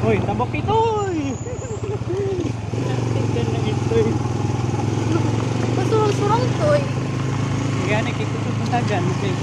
Uy, tabok ito! Tingnan na ito eh. Masurang-surang to eh. Kaya nakikusog ng tagan. Okay.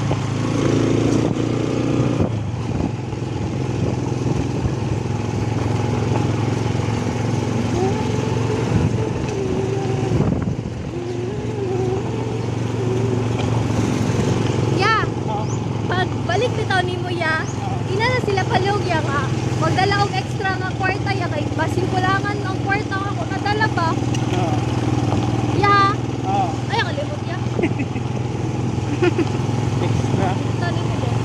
Ya, Oo. pag balik bitaw ni mo ya, ina na sila palog ya nga. Magdala og extra nga kwarta ya kay basin kulangan ang kwarta nga ako nadala ba? Oo. Ya, Oo. ay ang limot ya. Extra. Tani mo din.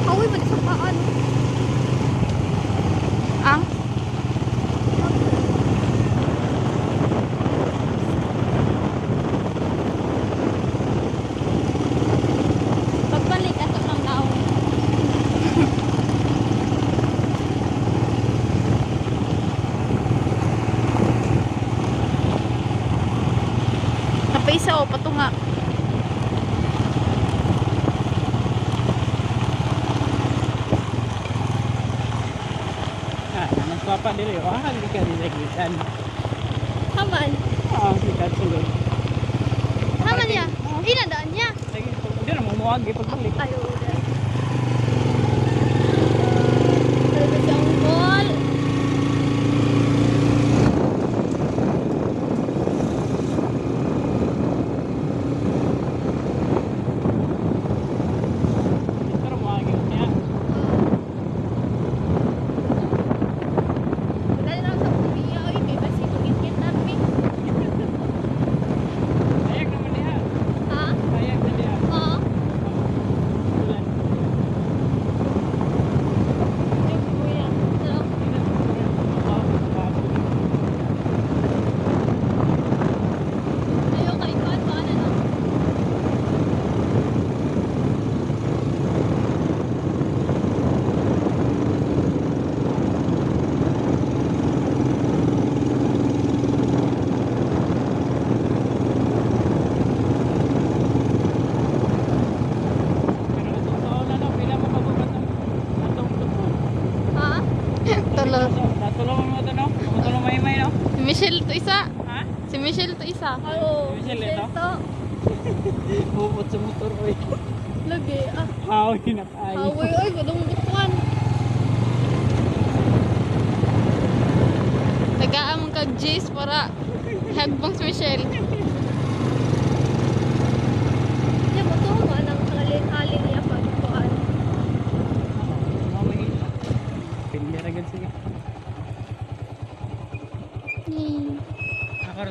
Hawi man sa paan. Ang pagbalik ato ng naong. Napaisa o patunga. Nang papa dili. Hindi ka nilagitan. Haman. Oo, sikat sulod. Haman ya. Inadaan niya. Lagi, hindi na mumuwag pagbalik. Ay, udah. Talaga siyang call. Pero muwag niya. Wala na lang sa kumiya. Ay, may basi kumikit namin. Sayang naman niya. Ha? Sayang na niya. Oo. Ulan. Ay, kuya. Ano? Ayaw ka ikuan. Paano na? Pero itong taon na no, pila mo pabukat ng atong tupon. Ha? Tulo. Natulong mo ito no? Matulong may no? Si Michelle to isa. Ha? Si Michelle to isa. Oo. Si Michelle, ito? to. Bubot sa motor oy. Lagi. Ah. Hawi na tayo. Hawi. Ay, gudong butuan. Tagaan mong kag Jace para hagbang si Michelle. Yan mo to. Anang alin-alin niya pagkuhan. Mamay na. Pindi ra gid sige. Ako ra